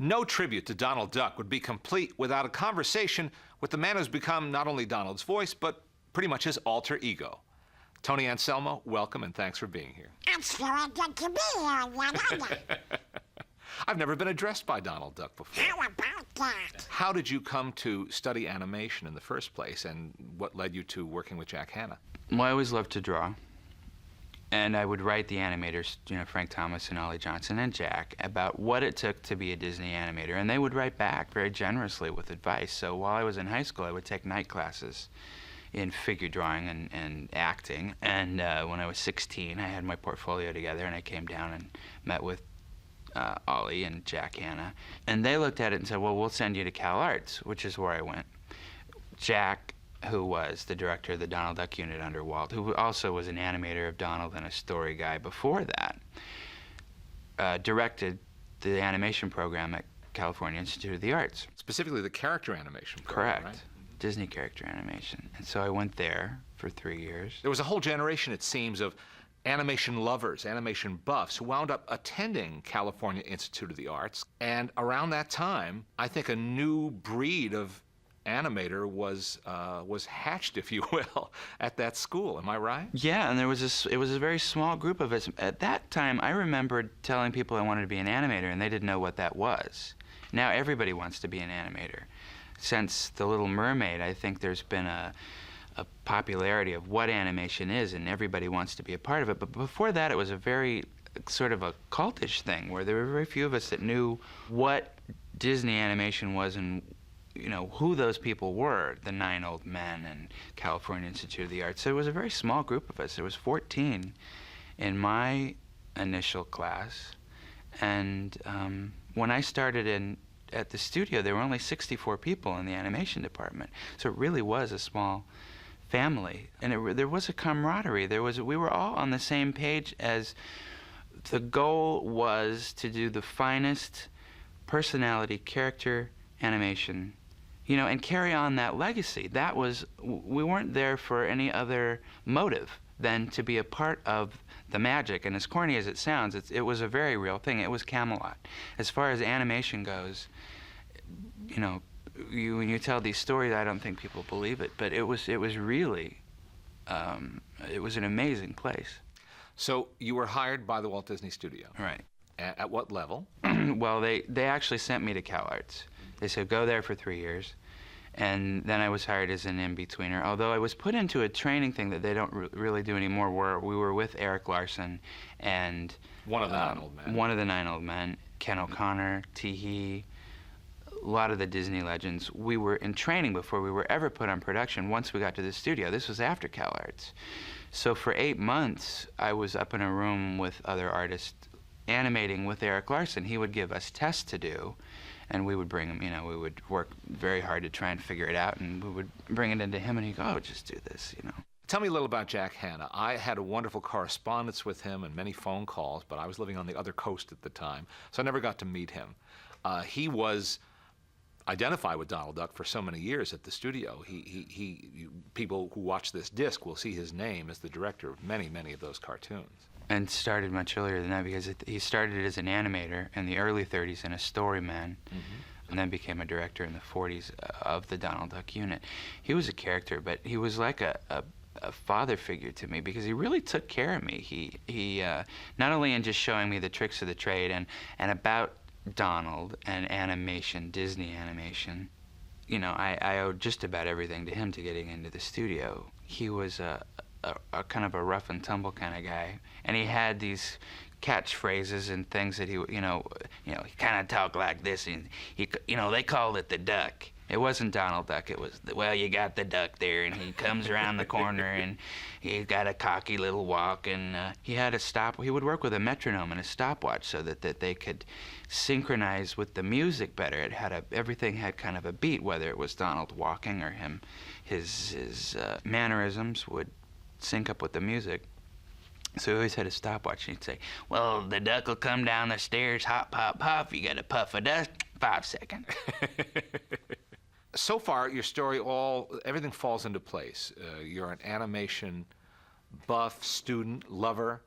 No tribute to Donald Duck would be complete without a conversation with the man who's become not only Donald's voice, but pretty much his alter ego. Tony Anselmo, welcome and thanks for being here. It's very good to be here, Leonard. I've never been addressed by Donald Duck before. How about that? How did you come to study animation in the first place, and what led you to working with Jack Hanna? Well, I always loved to draw. And I would write the animators, Frank Thomas and Ollie Johnson and Jack, about what it took to be a Disney animator. And they would write back very generously with advice. So while I was in high school, I would take night classes in figure drawing and acting. And when I was 16, I had my portfolio together, and I came down and met with Ollie and Jack Hanna. And they looked at it and said, well, we'll send you to Cal Arts, which is where I went. Jack, who was the director of the Donald Duck unit under Walt, who also was an animator of Donald and a story guy before that, directed the animation program at California Institute of the Arts. Specifically the character animation program, Correct. right? Disney character animation. And so I went there for 3 years. There was a whole generation, it seems, of animation lovers, animation buffs, who wound up attending California Institute of the Arts. And around that time, I think a new breed of animator was hatched, if you will, at that school. Am I right? Yeah, and it was a very small group of us. At that time, I remembered telling people I wanted to be an animator, and they didn't know what that was. Now everybody wants to be an animator. Since The Little Mermaid, I think there's been a popularity of what animation is, and everybody wants to be a part of it. But before that, it was a very sort of a cultish thing, where there were very few of us that knew what Disney animation was and who those people were, the 9 Old Men and California Institute of the Arts. So it was a very small group of us. There was 14 in my initial class. And when I started at the studio, there were only 64 people in the animation department. So it really was a small family. And there was a camaraderie. We were all on the same page, as the goal was to do the finest personality, character animation, and carry on that legacy. We weren't there for any other motive than to be a part of the magic. And as corny as it sounds, it was a very real thing. It was Camelot. As far as animation goes, when you tell these stories, I don't think people believe it, but it was really, it was an amazing place. So you were hired by the Walt Disney Studio. Right. At what level? Well, they actually sent me to Cal Arts. They said, go there for 3 years. And then I was hired as an in-betweener, although I was put into a training thing that they don't really do anymore, where we were with Eric Larson and one of the 9 Old Men. One of the 9 Old Men, Ken O'Connor, Tee, a lot of the Disney legends. We were in training before we were ever put on production once we got to the studio. This was after Cal Arts. So for 8 months, I was up in a room with other artists animating with Eric Larson. He would give us tests to do, and we would bring him, we would work very hard to try and figure it out, and we would bring it into him, and he'd go, oh, just do this, Tell me a little about Jack Hanna. I had a wonderful correspondence with him and many phone calls, but I was living on the other coast at the time, so I never got to meet him. He was identified with Donald Duck for so many years at the studio. People who watch this disc will see his name as the director of many, many of those cartoons. And started much earlier than that, because he started as an animator in the early 30s and a story man, and then became a director in the 40s of the Donald Duck unit. He was a character, but he was like a father figure to me, because he really took care of me. He not only in just showing me the tricks of the trade and about Donald and animation, Disney animation, I owed just about everything to him to getting into the studio. He was a kind of a rough and tumble kind of guy, and he had these catchphrases and things that he kind of talked like this, and they called it the duck. It wasn't Donald Duck. It was, well, you got the duck there, and he comes around the corner, and he's got a cocky little walk, and he had a stop. He would work with a metronome and a stopwatch so that they could synchronize with the music better. Everything had kind of a beat, whether it was Donald walking or him. His mannerisms would sync up with the music. So he always had a stopwatch, and he'd say, well, the duck will come down the stairs, hop, hop, hop. You got a puff of dust, 5 seconds. So far, your story, everything falls into place. You're an animation buff, student, lover.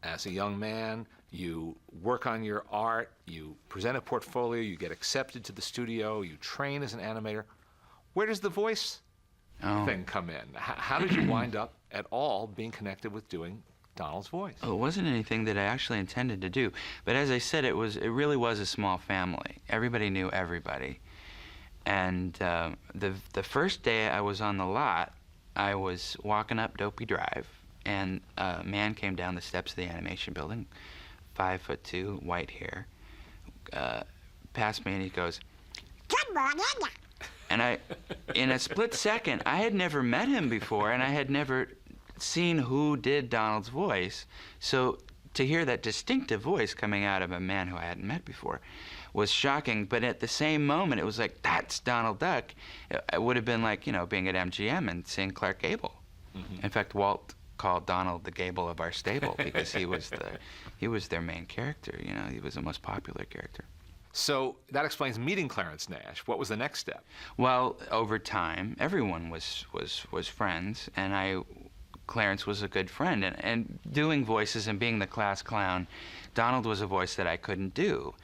As a young man, you work on your art, you present a portfolio, you get accepted to the studio, you train as an animator. Where does the voice thing come in? How did you wind up at all being connected with doing Donald's voice? Oh, it wasn't anything that I actually intended to do. But as I said, it really was a small family. Everybody knew everybody. And the first day I was on the lot, I was walking up Dopey Drive, and a man came down the steps of the animation building, 5'2", white hair, passed me, and he goes, Good morning. and in a split second, I had never met him before, and I had never seen who did Donald's voice. So to hear that distinctive voice coming out of a man who I hadn't met before was shocking. But at the same moment, it was like, that's Donald Duck. It would have been like, being at MGM and seeing Clark Gable. In fact, Walt called Donald the Gable of our stable because he was their main character. He was the most popular character. So that explains meeting Clarence Nash. What was the next step? Well, over time, everyone was friends, and Clarence was a good friend. And doing voices and being the class clown, Donald was a voice that I couldn't do.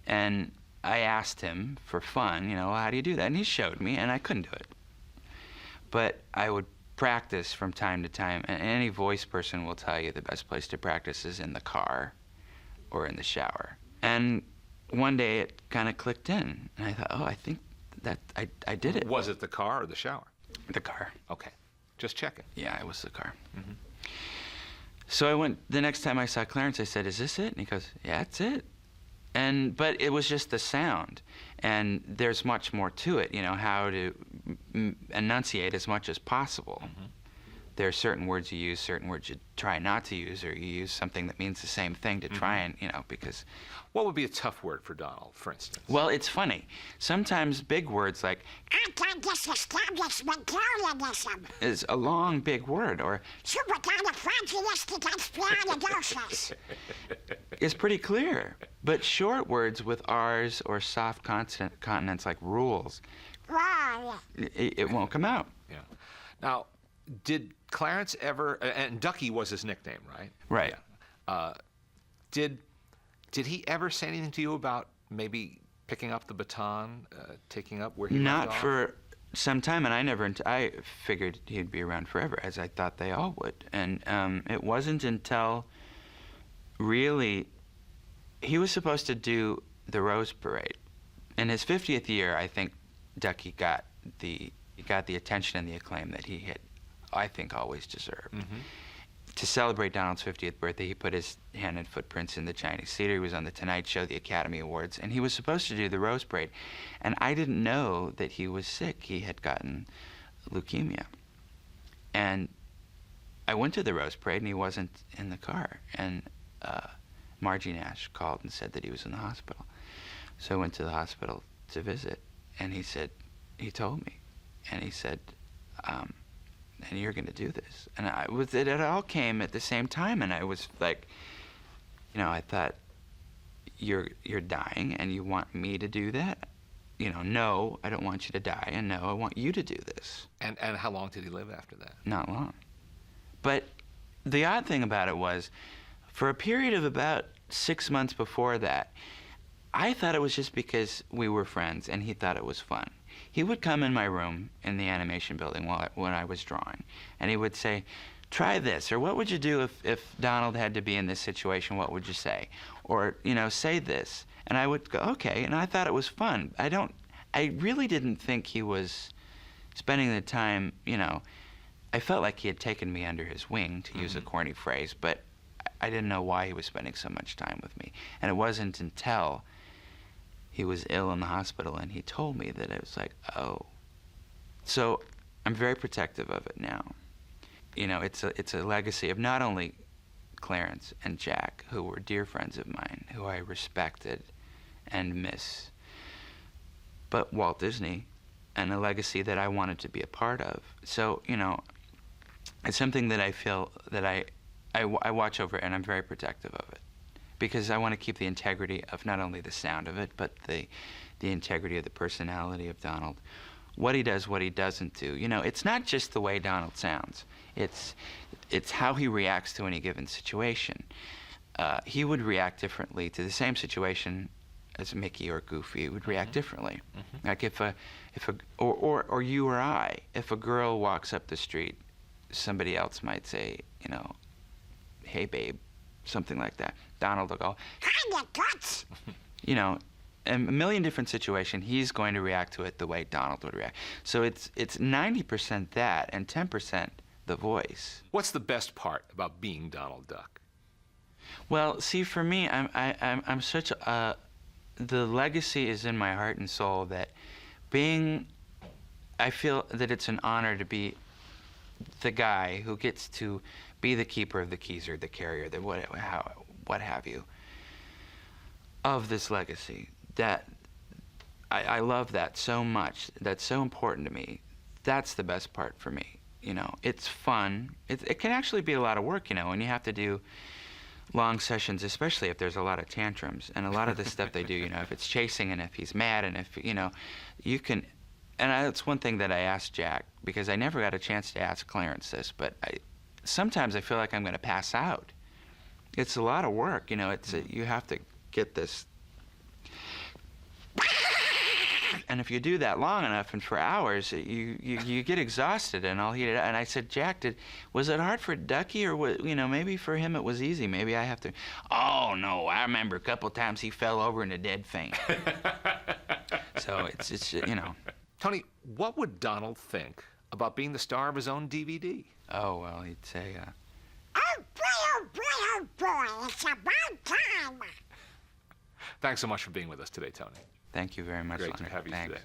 And I asked him for fun, how do you do that? And he showed me, and I couldn't do it. But I would practice from time to time, and any voice person will tell you the best place to practice is in the car or in the shower. And one day it kind of clicked in, and I thought, I think that I did it. Was it the car or the shower? The car. Okay, just checking. Yeah, it was the car. So I went, the next time I saw Clarence, I said, is this it? And he goes, yeah, that's it. But it was just the sound, and there's much more to it, how to enunciate as much as possible. There are certain words you use, certain words you try not to use, or you use something that means the same thing to try and, because... What would be a tough word for Donald, for instance? Well, it's funny. Sometimes big words like... Anti-disestablishmentarianism. ...is a long, big word, or... Supercalifragilisticexpialidocious. ...is pretty clear. But short words with R's or soft consonants like rules, it won't come out. Yeah. Now, did Clarence ever... and Ducky was his nickname, right? Right. Yeah. Did he ever say anything to you about maybe picking up the baton, taking up where he left off? Not for some time, and I figured he'd be around forever, as I thought they all would. And it wasn't until really he was supposed to do the Rose Parade. In his 50th year, I think Ducky got the attention and the acclaim that he had, I think, always deserved. To celebrate Donald's 50th birthday, he put his hand and footprints in the Chinese Theater. He was on The Tonight Show, the Academy Awards, and he was supposed to do the Rose Parade. And I didn't know that he was sick. He had gotten leukemia. And I went to the Rose Parade, and he wasn't in the car. And Margie Nash called and said that he was in the hospital. So I went to the hospital to visit, and he told me, and he said, and you're going to do this. And it all came at the same time, and I was like, I thought, you're dying, and you want me to do that? No, I don't want you to die, and no, I want you to do this. And how long did he live after that? Not long. But the odd thing about it was, for a period of about 6 months before that, I thought it was just because we were friends, and he thought it was fun. He would come in my room in the animation building when I was drawing, and he would say, try this, or what would you do if Donald had to be in this situation, what would you say? Or, say this. And I would go, okay, and I thought it was fun. I really didn't think he was spending the time, I felt like he had taken me under his wing, to use a corny phrase, but I didn't know why he was spending so much time with me. And it wasn't until he was ill in the hospital and he told me that it was like, oh. So I'm very protective of it now. It's a legacy of not only Clarence and Jack, who were dear friends of mine, who I respected and miss, but Walt Disney, and a legacy that I wanted to be a part of. So, it's something that I feel that I watch over, and I'm very protective of it, because I want to keep the integrity of not only the sound of it, but the integrity of the personality of Donald. What he does, what he doesn't do. It's not just the way Donald sounds. It's how he reacts to any given situation. he would react differently to the same situation as Mickey or Goofy. He would react differently. Like or you or I, if a girl walks up the street, somebody else might say, you know, "Hey, babe," something like that. Donald will go, Kinda guts. you know, in a million different situations, he's going to react to it the way Donald would react. So it's 90% that and 10% the voice. What's the best part about being Donald Duck? Well, see, for me, I'm such a the legacy is in my heart and soul that I feel that it's an honor to be the guy who gets to be the keeper of the keys or the carrier, the what have you, of this legacy. That I love that so much. That's so important to me. That's the best part for me. You know, it's fun. It can actually be a lot of work, you know, when you have to do long sessions, especially if there's a lot of tantrums and a lot of the stuff they do, you know, if it's chasing and if he's mad and if, you know, you can, and that's one thing that I asked Jack, because I never got a chance to ask Clarence this, but sometimes I feel like I'm going to pass out. It's a lot of work, you know, you have to get this, and if you do that long enough and for hours, you get exhausted and all heated up. And I said, Jack, was it hard for Ducky, or you know, maybe for him it was easy. Maybe I have to. Oh no, I remember a couple times he fell over in a dead faint. So it's you know. Tony, what would Donald think about being the star of his own DVD? Oh well, he'd say. Oh boy, oh boy, oh boy, it's about time. Thanks so much for being with us today, Tony. Thank you very much, Great Leonard. to have you Thanks. today.